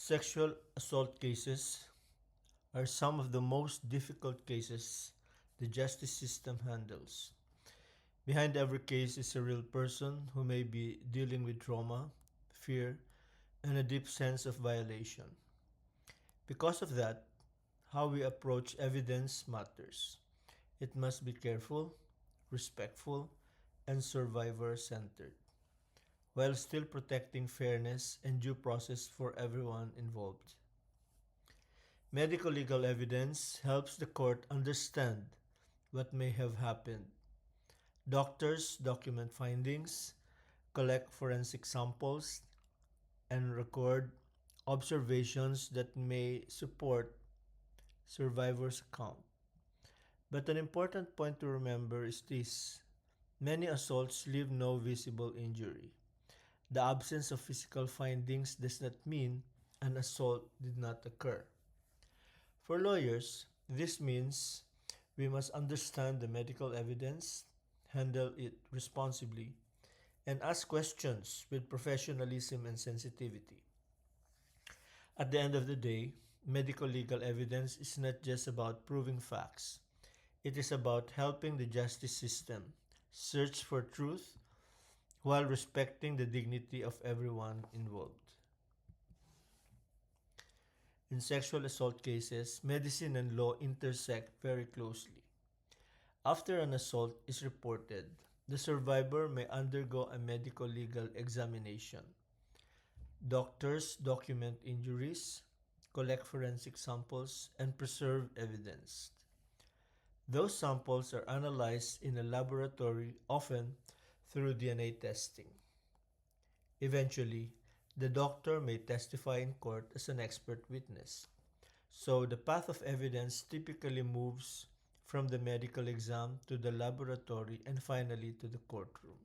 Sexual assault cases are some of the most difficult cases the justice system handles. Behind every case is a real person who may be dealing with trauma, fear, and a deep sense of violation. Because of that, how we approach evidence matters. It must be careful, respectful, and survivor centered, while still protecting fairness and due process for everyone involved. Medical legal evidence helps the court understand what may have happened. Doctors document findings, collect forensic samples, and record observations that may support survivors' account. But an important point to remember is this: many assaults leave no visible injury. The absence of physical findings does not mean an assault did not occur. For lawyers, this means we must understand the medical evidence, handle it responsibly, and ask questions with professionalism and sensitivity. At the end of the day, medical legal evidence is not just about proving facts. It is about helping the justice system search for truth while respecting the dignity of everyone involved. In sexual assault cases, medicine and law intersect very closely. After an assault is reported, the survivor may undergo a medical legal examination. Doctors document injuries, collect forensic samples, and preserve evidence. Those samples are analyzed in a laboratory, often through DNA testing. Eventually, the doctor may testify in court as an expert witness. So the path of evidence typically moves from the medical exam to the laboratory and finally to the courtroom.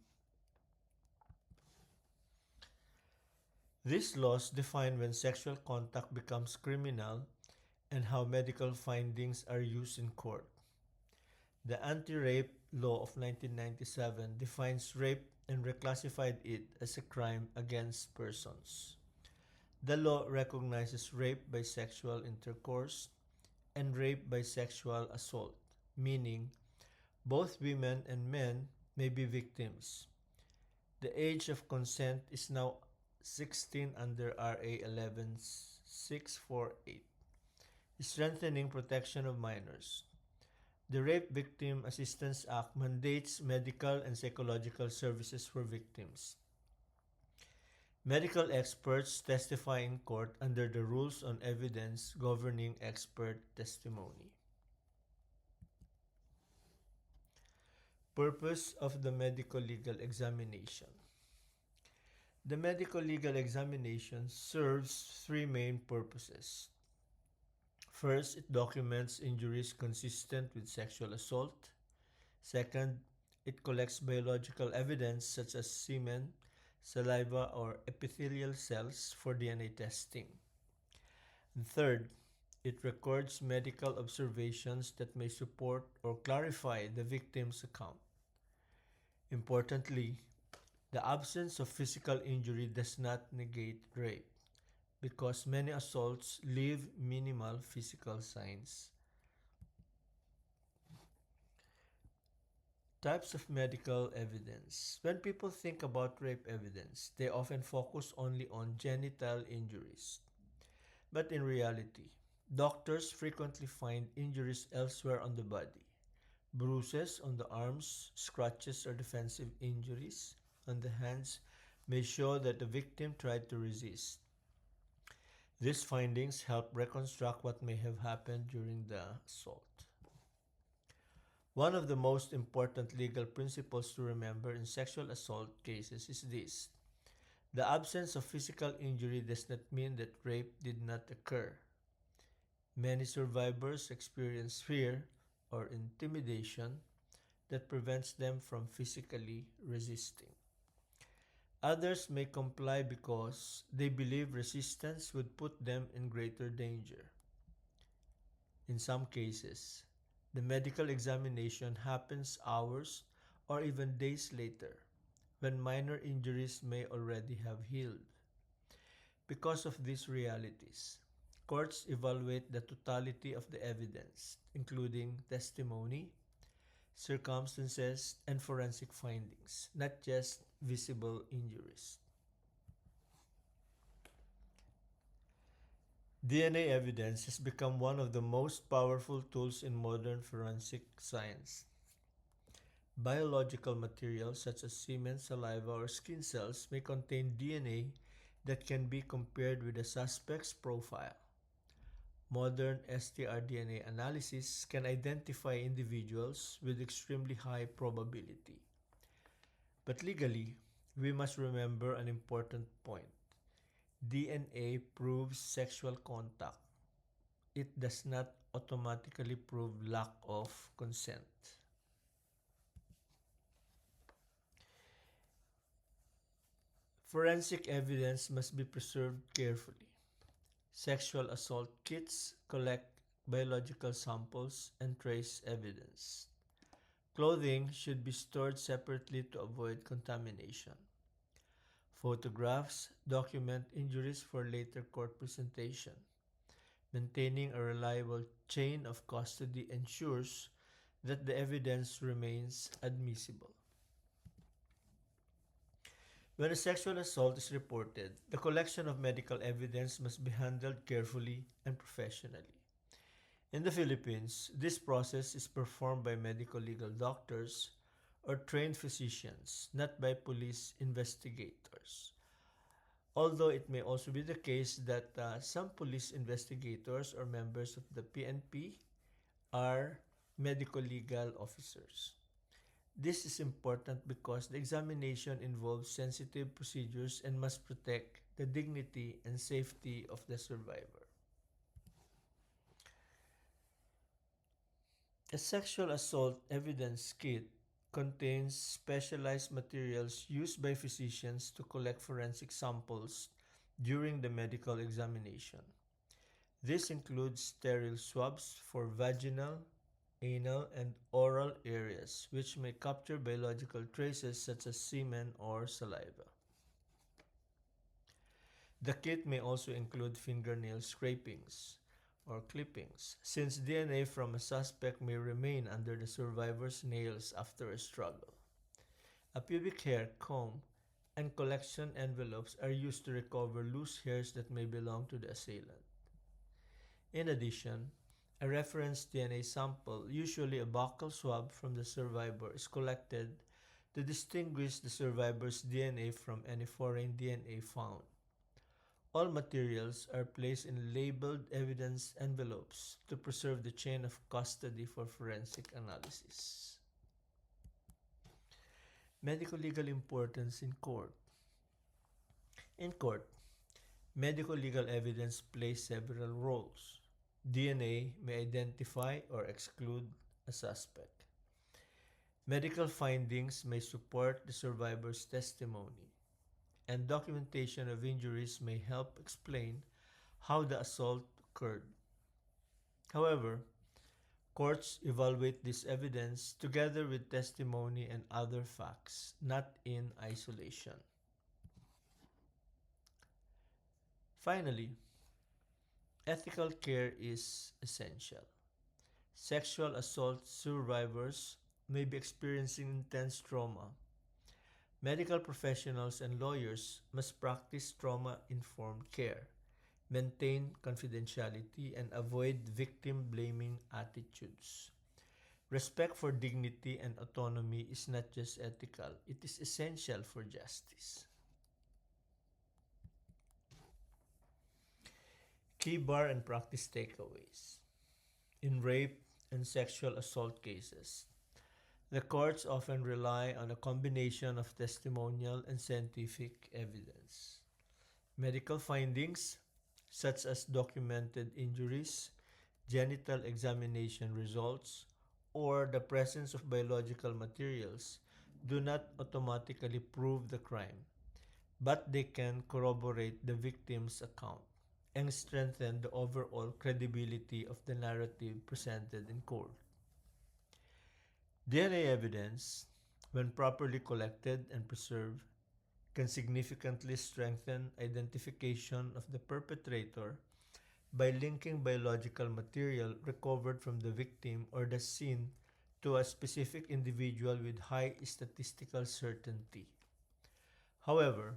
These laws define when sexual contact becomes criminal and how medical findings are used in court. The Anti-Rape Law of 1997 defines rape and reclassified it as a crime against persons. The law recognizes rape by sexual intercourse and rape by sexual assault, meaning both women and men may be victims. The age of consent is now 16 under RA 11648, strengthening protection of minors. The Rape Victim Assistance Act mandates medical and psychological services for victims. Medical experts testify in court under the rules on evidence governing expert testimony. Purpose of the medical legal examination. The medical legal examination serves three main purposes. First, it documents injuries consistent with sexual assault. Second, it collects biological evidence such as semen, saliva, or epithelial cells for DNA testing. And third, it records medical observations that may support or clarify the victim's account. Importantly, the absence of physical injury does not negate rape, because many assaults leave minimal physical signs. Types of medical evidence. When people think about rape evidence, they often focus only on genital injuries. But in reality, doctors frequently find injuries elsewhere on the body. Bruises on the arms, scratches, or defensive injuries on the hands may show that the victim tried to resist. These findings help reconstruct what may have happened during the assault. One of the most important legal principles to remember in sexual assault cases is this: the absence of physical injury does not mean that rape did not occur. Many survivors experience fear or intimidation that prevents them from physically resisting. Others may comply because they believe resistance would put them in greater danger. In some cases, the medical examination happens hours or even days later, when minor injuries may already have healed. Because of these realities, courts evaluate the totality of the evidence, including testimony, circumstances, and forensic findings, not just visible injuries. DNA evidence has become one of the most powerful tools in modern forensic science. Biological materials such as semen, saliva, or skin cells may contain DNA that can be compared with a suspect's profile. Modern STR-DNA analysis can identify individuals with extremely high probability. But legally, we must remember an important point. DNA proves sexual contact. It does not automatically prove lack of consent. Forensic evidence must be preserved carefully. Sexual assault kits collect biological samples and trace evidence. Clothing should be stored separately to avoid contamination. Photographs document injuries for later court presentation. Maintaining a reliable chain of custody ensures that the evidence remains admissible. When a sexual assault is reported, the collection of medical evidence must be handled carefully and professionally. In the Philippines, this process is performed by medico-legal doctors or trained physicians, not by police investigators. Although it may also be the case that some police investigators or members of the PNP are medico-legal officers. This is important because the examination involves sensitive procedures and must protect the dignity and safety of the survivor. A sexual assault evidence kit contains specialized materials used by physicians to collect forensic samples during the medical examination. This includes sterile swabs for vaginal, anal, and oral areas, which may capture biological traces such as semen or saliva. The kit may also include fingernail scrapings or clippings, since DNA from a suspect may remain under the survivor's nails after a struggle. A pubic hair comb and collection envelopes are used to recover loose hairs that may belong to the assailant. In addition, a reference DNA sample, usually a buccal swab from the survivor, is collected to distinguish the survivor's DNA from any foreign DNA found. All materials are placed in labeled evidence envelopes to preserve the chain of custody for forensic analysis. Medical legal importance in court. In court, medical legal evidence plays several roles. DNA may identify or exclude a suspect. Medical findings may support the survivor's testimony, and documentation of injuries may help explain how the assault occurred. However, courts evaluate this evidence together with testimony and other facts, not in isolation. Finally, ethical care is essential. Sexual assault survivors may be experiencing intense trauma. Medical professionals and lawyers must practice trauma-informed care, maintain confidentiality, and avoid victim-blaming attitudes. Respect for dignity and autonomy is not just ethical, it is essential for justice. Key bar and practice takeaways. In rape and sexual assault cases, the courts often rely on a combination of testimonial and scientific evidence. Medical findings, such as documented injuries, genital examination results, or the presence of biological materials, do not automatically prove the crime, but they can corroborate the victim's account and strengthen the overall credibility of the narrative presented in court. DNA evidence, when properly collected and preserved, can significantly strengthen identification of the perpetrator by linking biological material recovered from the victim or the scene to a specific individual with high statistical certainty. However,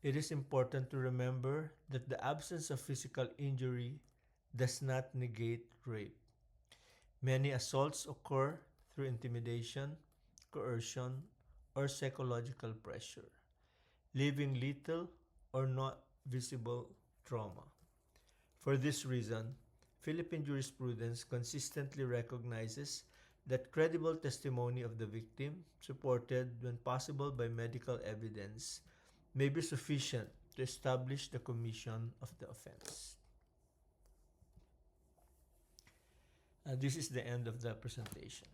it is important to remember that the absence of physical injury does not negate rape. Many assaults occur through intimidation, coercion, or psychological pressure, leaving little or not visible trauma. For this reason, Philippine jurisprudence consistently recognizes that credible testimony of the victim, supported when possible by medical evidence, may be sufficient to establish the commission of the offense. This is the end of the presentation.